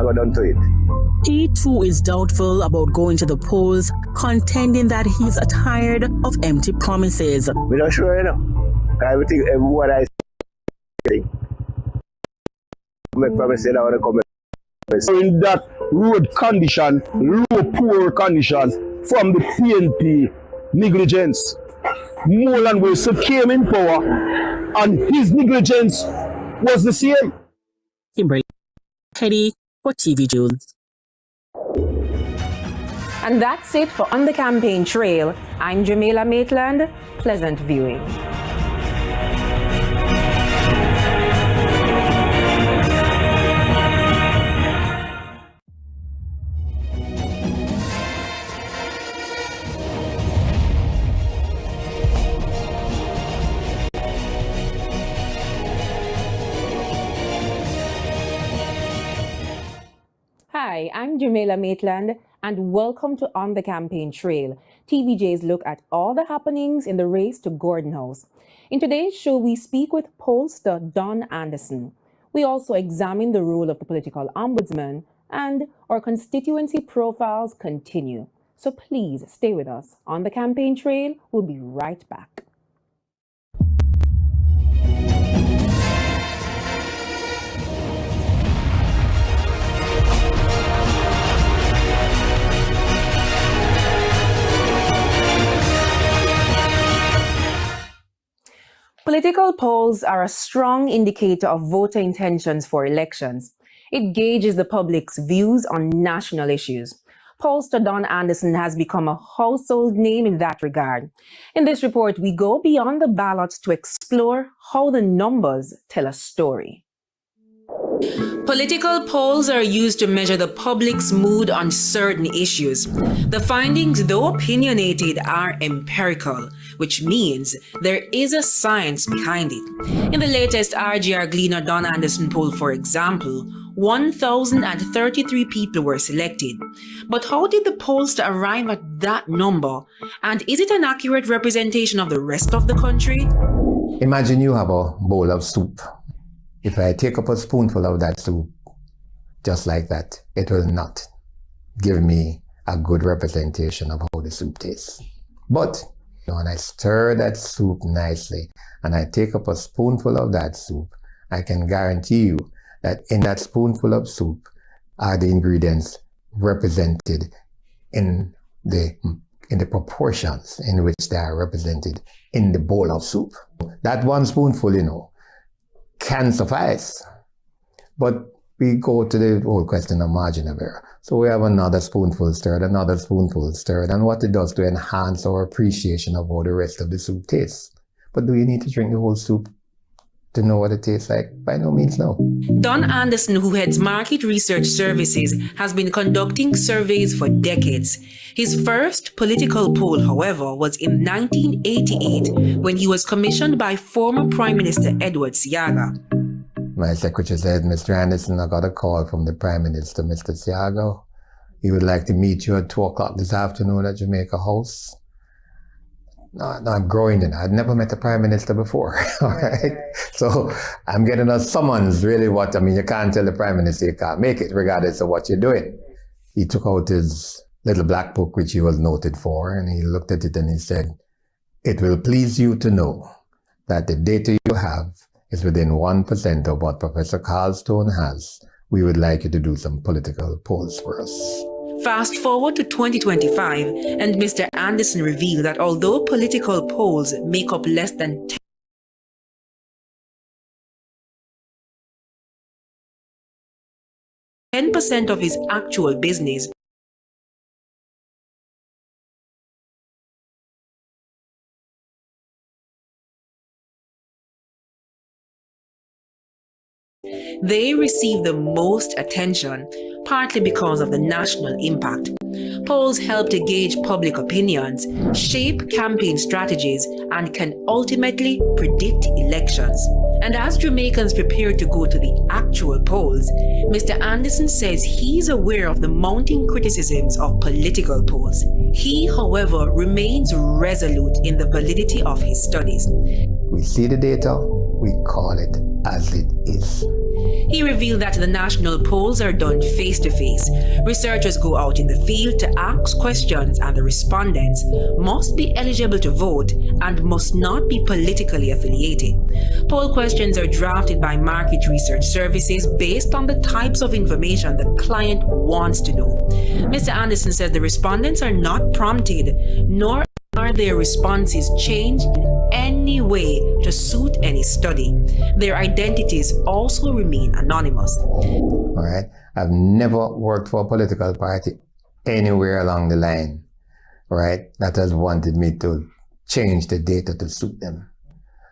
never done to it. He too is doubtful about going to the polls, contending that he's tired of empty promises. We're not sure, you know. Everything, what I say, make promises I want to come. In that road condition, low poor condition, from the PNP negligence, Moreland Wilson came in power and his negligence was the same. Kimberly Petty for TV News. And that's it for On the Campaign Trail. I'm Jamaica Maitland. Pleasant viewing. Hi, I'm Jamaica Maitland, and welcome to On the Campaign Trail, TVJ's look at all the happenings in the race to Gordon House. In today's show, we speak with pollster Don Anderson. We also examine the role of the political ombudsman, and our constituency profiles continue. So please stay with us. On the Campaign Trail, we'll be right back. Political polls are a strong indicator of voter intentions for elections. It gauges the public's views on national issues. Pollster Don Anderson has become a household name in that regard. In this report, we go beyond the ballots to explore how the numbers tell a story. Political polls are used to measure the public's mood on certain issues. The findings, though opinionated, are empirical, which means there is a science behind it. In the latest RGR Gleaner Don Anderson poll, for example, 1,033 people were selected. But how did the pollster arrive at that number? And is it an accurate representation of the rest of the country? Imagine you have a bowl of soup. If I take up a spoonful of that soup, just like that, it will not give me a good representation of how the soup tastes. But when I stir that soup nicely and I take up a spoonful of that soup, I can guarantee you that in that spoonful of soup are the ingredients represented in the proportions in which they are represented in the bowl of soup. That one spoonful, can suffice. But we go to the whole question of margin of error. So we have another spoonful stirred, and what it does to enhance our appreciation of how the rest of the soup tastes. But do you need to drink the whole soup to know what it tastes like? By no means, no. Don Anderson, who heads Market Research Services, has been conducting surveys for decades. His first political poll, however, was in 1988 when he was commissioned by former Prime Minister Edward Seaga. My secretary said, Mr. Anderson, I got a call from the Prime Minister, Mr. Seaga. He would like to meet you at 2 o'clock this afternoon at Jamaica House. No, I'm growing in. I'd never met the Prime Minister before, all right? So I'm getting a summons, really you can't tell the Prime Minister you can't make it, regardless of what you're doing. He took out his little black book, which he was noted for, and he looked at it and he said, "It will please you to know that the data you have is within 1% of what Professor Carlstone has. We would like you to do some political polls for us." Fast forward to 2025, and Mr. Anderson revealed that although political polls make up less than 10% of his actual business, they receive the most attention, partly because of the national impact. Polls help to gauge public opinions, shape campaign strategies, and can ultimately predict elections. And as Jamaicans prepare to go to the actual polls, Mr. Anderson says he's aware of the mounting criticisms of political polls. He, however, remains resolute in the validity of his studies. We see the data, we call it as it is. He revealed that the national polls are done face-to-face. Researchers go out in the field to ask questions, and the respondents must be eligible to vote and must not be politically affiliated. Poll questions are drafted by market research services based on the types of information the client wants to know. Mr. Anderson says the respondents are not prompted, nor are their responses changed in any way to suit any study. Their identities also remain anonymous. All right. I've never worked for a political party anywhere along the line, right, that has wanted me to change the data to suit them.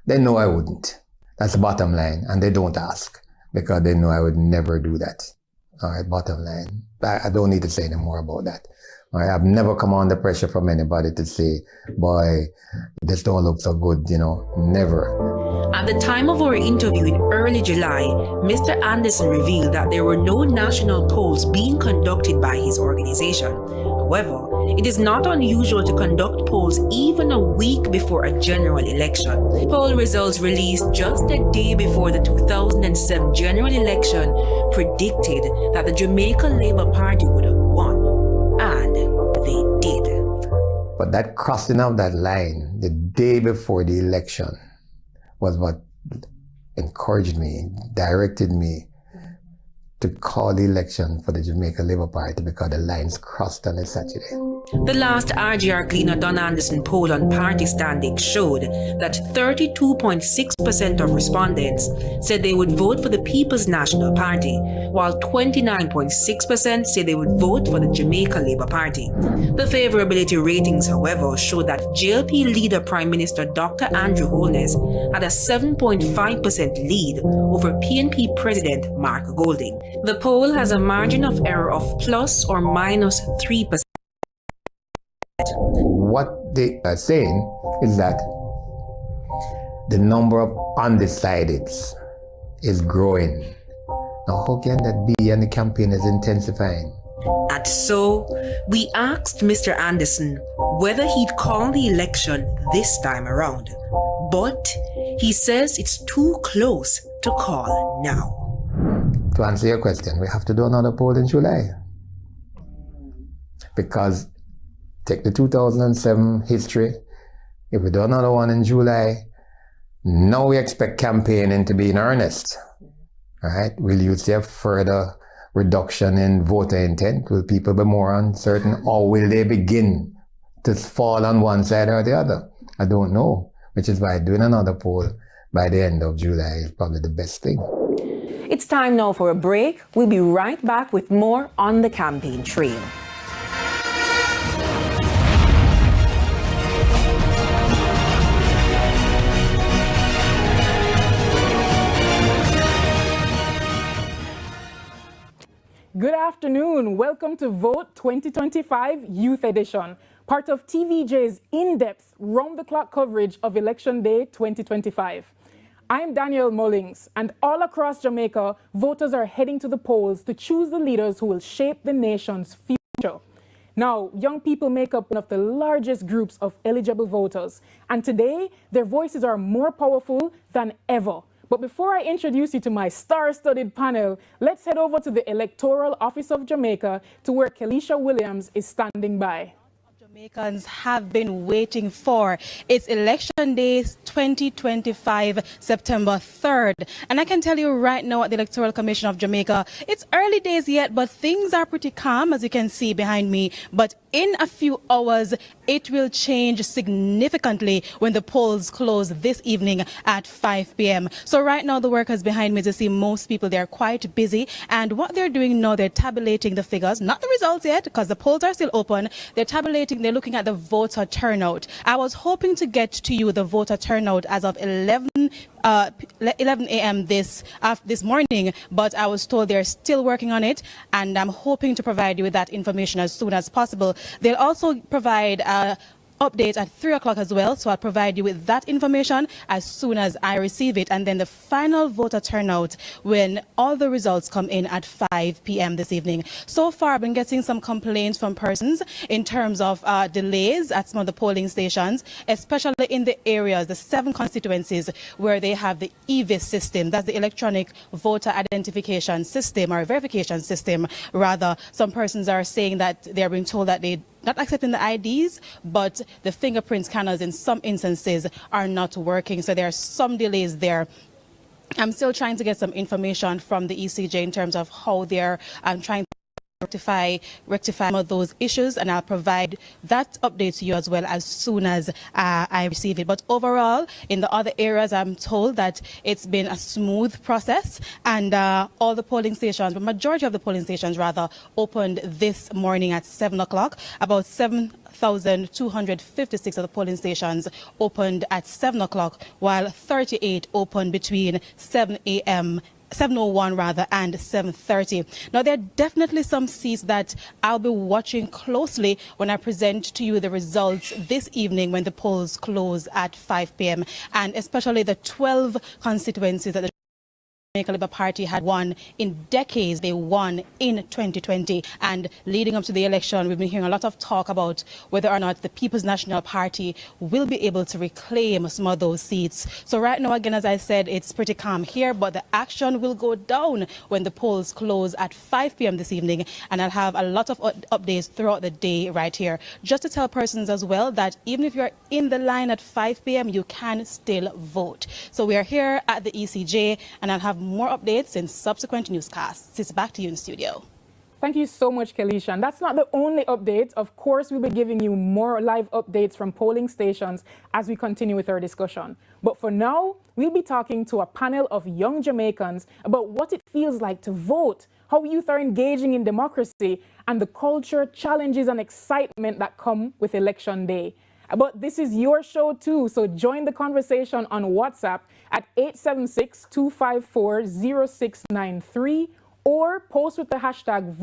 They know I wouldn't. That's the bottom line. And they don't ask because they know I would never do that. All right, bottom line. I don't need to say any more about that. All right, I've never come under pressure from anybody to say, boy, this don't look so good, never. At the time of our interview in early July, Mr. Anderson revealed that there were no national polls being conducted by his organization. However, it is not unusual to conduct polls even a week before a general election. Poll results released just a day before the 2007 general election predicted that the Jamaica Labour Party would have won, and they did. But that crossing of that line the day before the election was what encouraged me, directed me to call the election for the Jamaica Labour Party because the lines crossed on a Saturday. The last RGR Gleaner Don Anderson poll on party standing showed that 32.6% of respondents said they would vote for the People's National Party, while 29.6% said they would vote for the Jamaica Labour Party. The favorability ratings, however, show that JLP leader Prime Minister Dr. Andrew Holness had a 7.5% lead over PNP President Mark Golding. The poll has a margin of error of plus or minus 3%. What they are saying is that the number of undecideds is growing. Now, how can that be? And the campaign is intensifying. And so, we asked Mr. Anderson whether he'd call the election this time around. But he says it's too close to call now. To answer your question, we have to do another poll in July. Because take the 2007 history. If we do another one in July, now we expect campaigning to be in earnest. All right? Will you see a further reduction in voter intent? Will people be more uncertain, or will they begin to fall on one side or the other? I don't know, which is why doing another poll by the end of July is probably the best thing. It's time now for a break. We'll be right back with more on the campaign trail. Good afternoon. Welcome to Vote 2025 Youth Edition, part of TVJ's in-depth, round-the-clock coverage of Election Day 2025. I'm Danielle Mullings, and all across Jamaica, voters are heading to the polls to choose the leaders who will shape the nation's future. Now, young people make up one of the largest groups of eligible voters, and today, their voices are more powerful than ever. But before I introduce you to my star-studded panel, let's head over to the Electoral Office of Jamaica to where Kelisha Williams is standing by. Jamaicans have been waiting for. It's Election Day 2025, September 3rd. And I can tell you right now at the Electoral Commission of Jamaica, it's early days yet, but things are pretty calm, as you can see behind me. But in a few hours, it will change significantly when the polls close this evening at 5 p.m. So right now, the workers behind me, to see most people, they're quite busy. And what they're doing now, they're tabulating the figures, not the results yet, because the polls are still open. They're tabulating, they're looking at the voter turnout. I was hoping to get to you the voter turnout as of 11 a.m. this morning, but I was told they're still working on it, and I'm hoping to provide you with that information as soon as possible. They'll also provide update at 3 o'clock as well. So I'll provide you with that information as soon as I receive it. And then the final voter turnout when all the results come in at 5 p.m. this evening. So far, I've been getting some complaints from persons in terms of delays at some of the polling stations, especially in the areas, the 7 constituencies where they have the EVIS system. That's the electronic voter identification system, or verification system, rather. Some persons are saying that they're being told that they're not accepting the IDs, but the fingerprint scanners in some instances are not working. So there are some delays there. I'm still trying to get some information from the ECJ in terms of how they're trying to rectify some of those issues, and I'll provide that update to you as well as soon as I receive it. But overall, in the other areas, I'm told that it's been a smooth process, and all the polling stations, the majority of the polling stations rather, opened this morning at 7 o'clock. About 7,256 of the polling stations opened at 7 o'clock, while 38 opened between 7:01 rather, and 7:30. Now, there are definitely some seats that I'll be watching closely when I present to you the results this evening when the polls close at 5 p.m. and especially the 12 constituencies that the Jamaica Labour Party had won in decades. They won in 2020, and leading up to the election, we've been hearing a lot of talk about whether or not the People's National Party will be able to reclaim some of those seats. So right now, again, as I said, it's pretty calm here, but the action will go down when the polls close at 5 p.m. this evening, and I'll have a lot of updates throughout the day right here. Just to tell persons as well that even if you're in the line at 5 p.m., you can still vote. So we are here at the ECJ, and I'll have more updates in subsequent newscasts. It's back to you in studio. Thank you so much, Kelisha. And that's not the only update. Of course, we'll be giving you more live updates from polling stations as we continue with our discussion. But for now, we'll be talking to a panel of young Jamaicans about what it feels like to vote, how youth are engaging in democracy, and the culture, challenges, and excitement that come with Election Day. But this is your show too, so join the conversation on WhatsApp at 876-254-0693 or post with the hashtag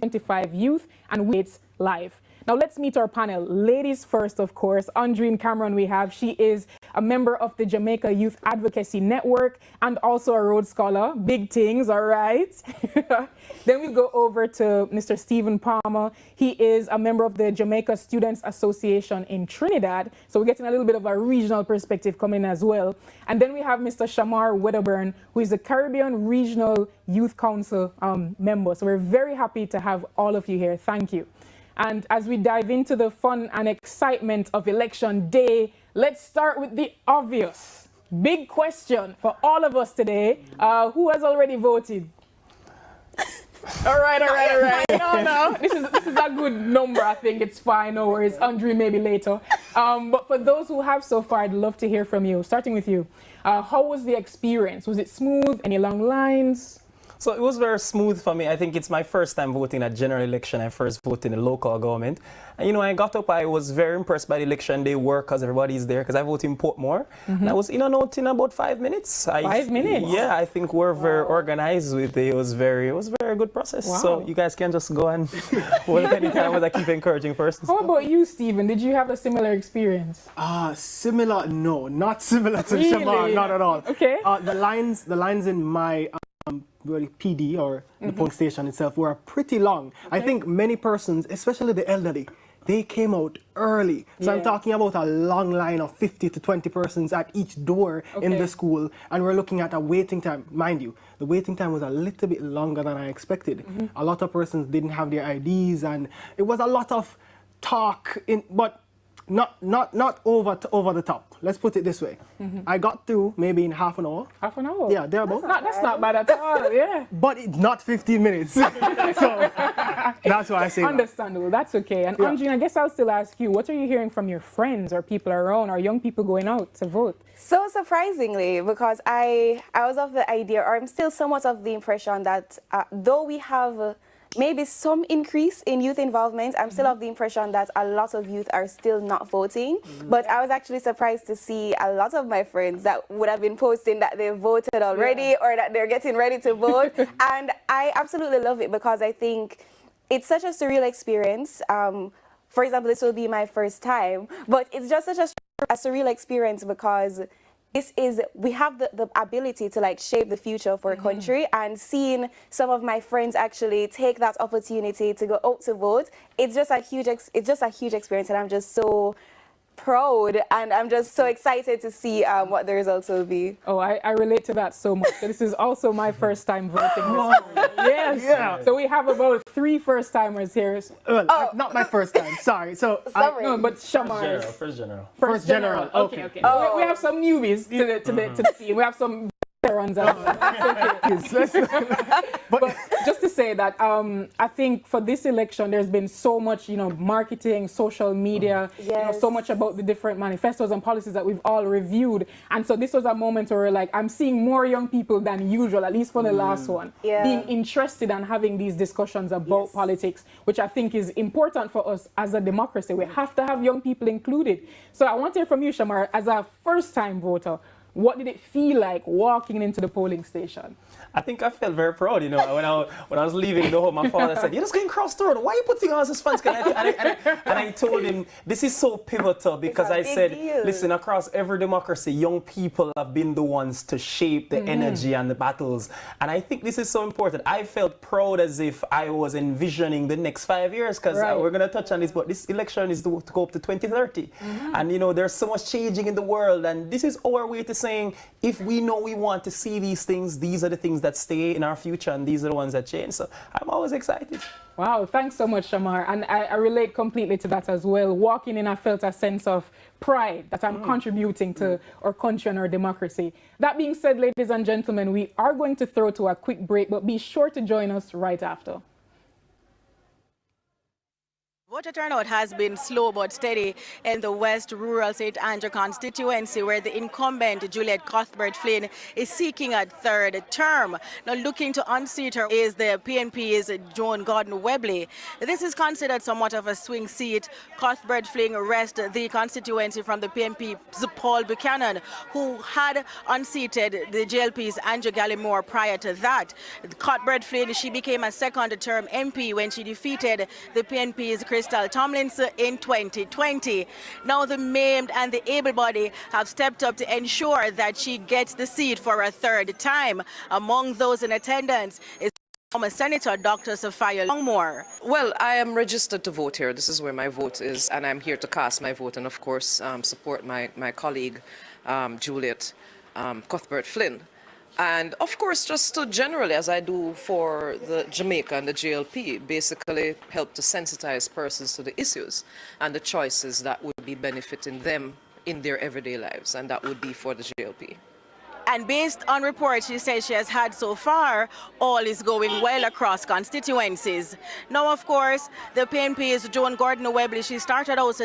Vote2025Youth and it's live. Now let's meet our panel. Ladies first, of course. Andreen Cameron we have. She is a member of the Jamaica Youth Advocacy Network and also a Rhodes Scholar. Big things, all right? Then we go over to Mr. Stephen Palmer. He is a member of the Jamaica Students Association in Trinidad. So we're getting a little bit of a regional perspective coming as well. And then we have Mr. Shamar Wedderburn, who is the Caribbean Regional Youth Council member. So we're very happy to have all of you here. Thank you. And as we dive into the fun and excitement of Election Day, let's start with the obvious. Big question for all of us today. Who has already voted? All right. No. This is a good number. I think it's fine. No worries. Andre, maybe later. But for those who have so far, I'd love to hear from you. Starting with you. How was the experience? Was it smooth? Any long lines? So it was very smooth for me. I think it's my first time voting at general election. I first voted in the local government. And, you know, I got up, I was very impressed by the election day work because everybody's there because I voted in Portmore. And I was in and out in about 5 minutes. 5 minutes? Yeah, I think we're very organized with it. It was a very good process. Wow. So you guys can just go and vote anytime I keep encouraging persons. How about you, Stephen? Did you have a similar experience? Similar? No, not similar to Really? Shamar, not at all. Okay. The lines in my PD or the polling station itself were pretty long. Okay. I think many persons, especially the elderly, they came out early. So I'm talking about a long line of 50 to 20 persons at each door in the school, and we're looking at a waiting time. Mind you, the waiting time was a little bit longer than I expected. A lot of persons didn't have their IDs, and it was a lot of talk, but not over the top. Let's put it this way. I got through maybe in half an hour. Half an hour? Yeah, thereabouts. That's not bad at all, yeah. But it's not 15 minutes. So that's why I say Understandable, that's okay. And Andreen, I guess I'll still ask you, what are you hearing from your friends or people around or young people going out to vote? So surprisingly, because I was of the idea, or I'm still somewhat of the impression that though we have maybe some increase in youth involvement, I'm still of the impression that a lot of youth are still not voting. But I was actually surprised to see a lot of my friends that would have been posting that they voted already or that they're getting ready to vote. And I absolutely love it because I think it's such a surreal experience. for example, this will be my first time, but it's just such a surreal experience because we have the ability to like shape the future for a country, and seeing some of my friends actually take that opportunity to go out to vote, it's just a huge experience, and I'm just so proud, and I'm just so excited to see what the results will be. Oh, I relate to that so much. This is also my first time voting. Yes. Yeah. So we have about 3 first-timers here. Well, not my first time. Sorry. So No, but Shamar. First general. Okay. So we have some newbies to the scene. We have some veterans. But just to say that I think for this election, there's been so much, marketing, social media, so much about the different manifestos and policies that we've all reviewed. And so this was a moment where like, I'm seeing more young people than usual, at least for the last one, being interested and having these discussions about politics, which I think is important for us as a democracy. We have to have young people included. So I want to hear from you, Shamar, as a first-time voter. What did it feel like walking into the polling station? I think I felt very proud, when I was leaving the home, my father said, "You're just going across the road. Why are you putting on this fancy?" And I told him, this is so pivotal because I said, listen, across every democracy, young people have been the ones to shape the energy and the battles. And I think this is so important. I felt proud as if I was envisioning the next 5 years, because we're going to touch on this, but this election is to go up to 2030. And, there's so much changing in the world. And this is our way to saying, if we know we want to see these things, these are the things that stay in our future, and these are the ones that change. So I'm always excited. Wow, thanks so much, Shamar. And I relate completely to that as well. Walking in, I felt a sense of pride that I'm contributing to our country and our democracy. That being said, ladies and gentlemen, we are going to throw to a quick break, but be sure to join us right after. Voter turnout has been slow but steady in the West Rural St. Andrew constituency, where the incumbent Juliet Cuthbert-Flynn is seeking a third term. Now, looking to unseat her is the PNP's Joan Gordon-Webley. This is considered somewhat of a swing seat. Cuthbert-Flynn wrests the constituency from the PNP's Paul Buchanan, who had unseated the JLP's Andrew Gallimore prior to that. Cuthbert-Flynn, she became a second-term MP when she defeated the PNP's Crystal Tomlinson in 2020. Now the maimed and the able-bodied have stepped up to ensure that she gets the seat for a third time. Among those in attendance is former Senator Dr. Sophia Longmore. Well, I am registered to vote here. This is where my vote is, and I'm here to cast my vote and, of course, support my colleague, Juliet Cuthbert-Flynn. And of course, just to generally, as I do for the Jamaica and the JLP, basically help to sensitize persons to the issues and the choices that would be benefiting them in their everyday lives, and that would be for the JLP. And based on reports she says she has had so far, all is going well across constituencies. Now, of course, the PNP's Joan Gordon-Webley, she started out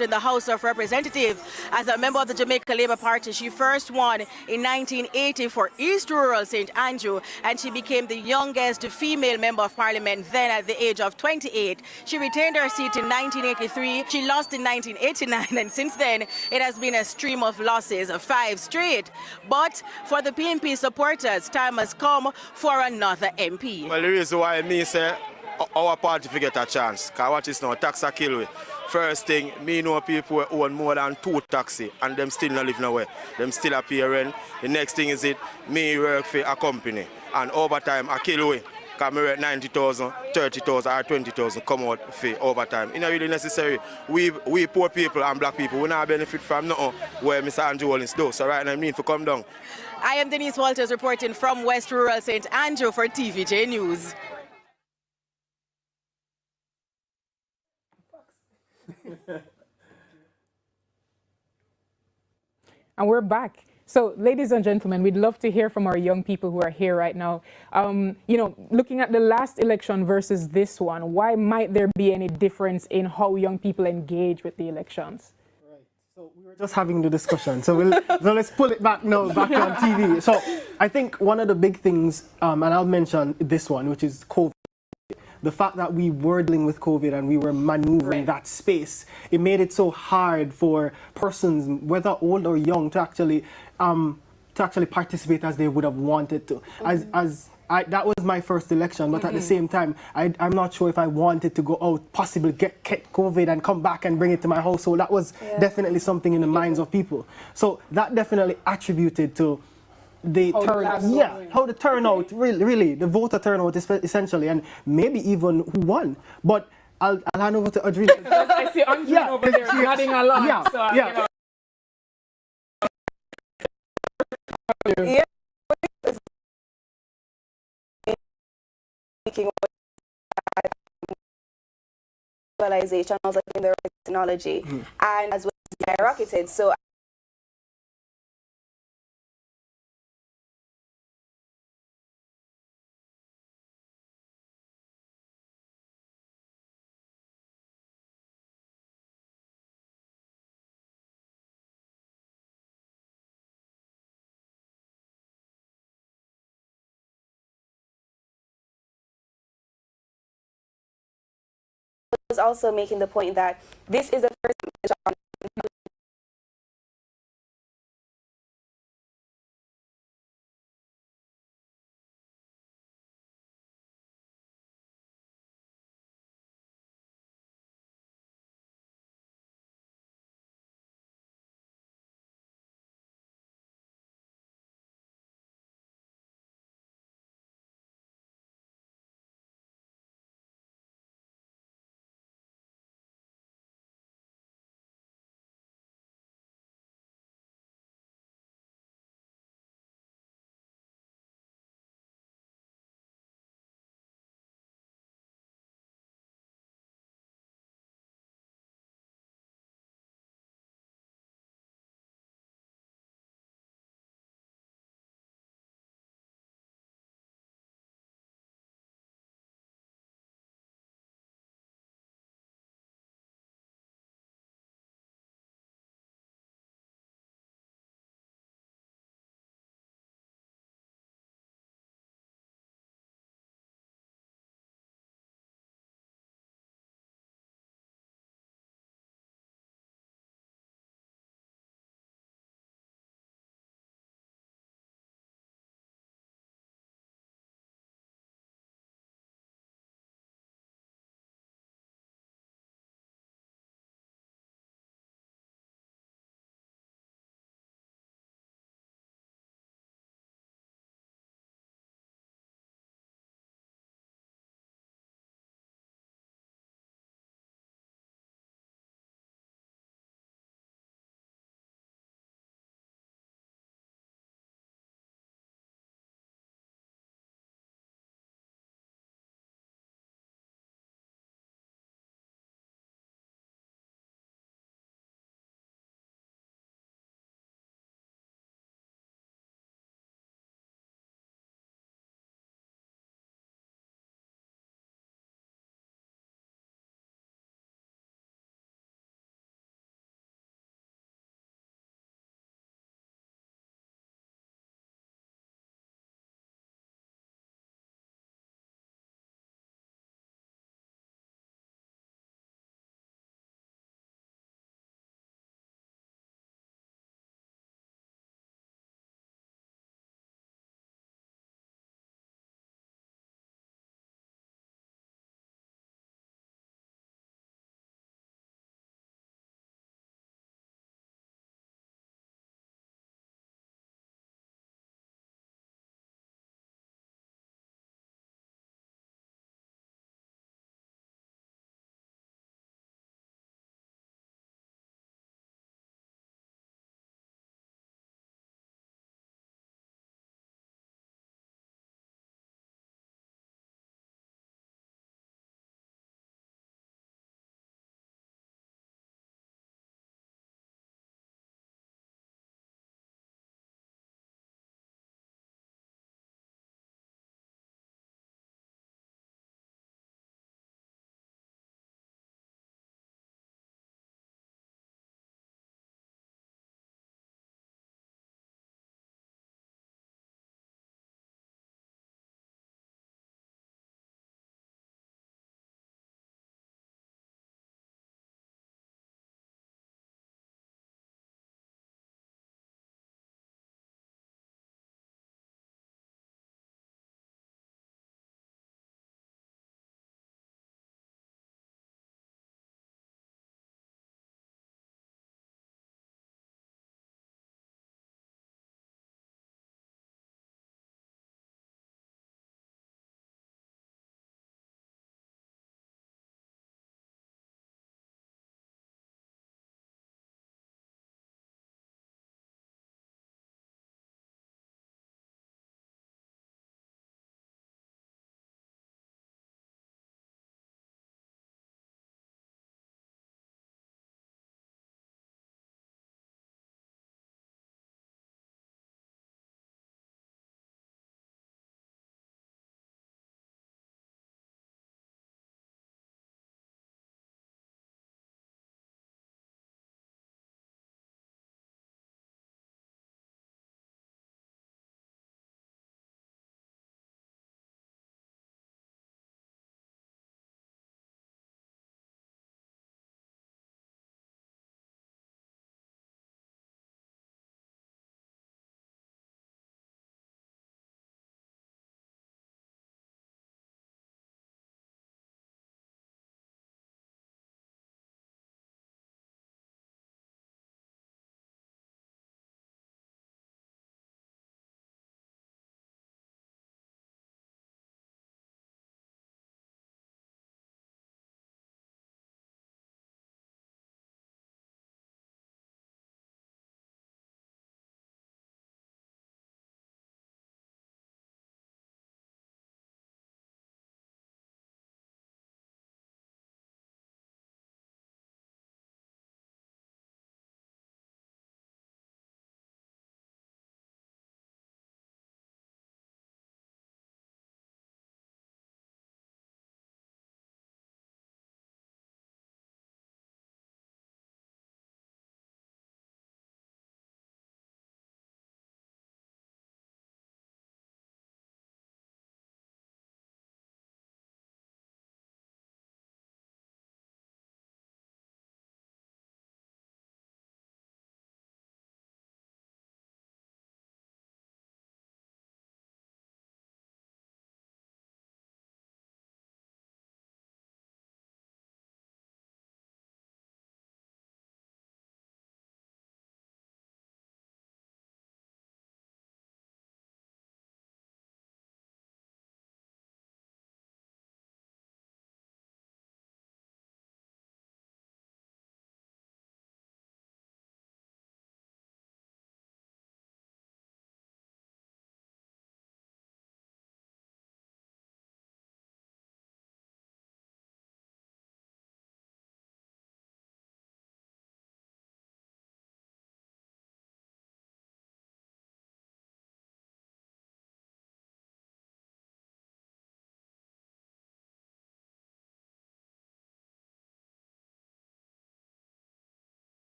in the House of Representatives as a member of the Jamaica Labour Party. She first won in 1980 for East Rural St. Andrew, and she became the youngest female member of Parliament then at the age of 28. She retained her seat in 1983. She lost in 1989, and since then, it has been a stream of losses, 5 straight. But for the PNP supporters, time has come for another MP. Well, the reason why me say our party forget a chance, because what is now, tax a kill we. First thing, me know people who own more than 2 taxis and them still not live nowhere. Them still a pay rent. The next thing is me work for a company and overtime I kill we. Because I work 90,000, 30,000 or 20,000 come out for overtime. It's not really necessary. We poor people and black people, we not benefit from nothing where Mr. Andrew Hollins do. So right now I need to come down. I am Denise Walters reporting from West Rural St. Andrew for TVJ News. And we're back. So, ladies and gentlemen, we'd love to hear from our young people who are here right now. Looking at the last election versus this one, why might there be any difference in how young people engage with the elections? Right. So we were just having the discussion. So let's pull it back now, back on TV. So I think one of the big things, and I'll mention this one, which is COVID. The fact that we were dealing with COVID and we were maneuvering that space, it made it so hard for persons, whether old or young, to actually participate as they would have wanted to. As that was my first election, but at the same time, I'm not sure if I wanted to go out, possibly get COVID and come back and bring it to my household. That was definitely something in the minds of people. So that definitely attributed to the how the turnout, really, the voter turnout essentially, and maybe even who won. But I'll hand over to Audrey. I see Audrey over there nodding along. Globalization, also in the technology, and as well as skyrocketed. So was also making the point that this is the first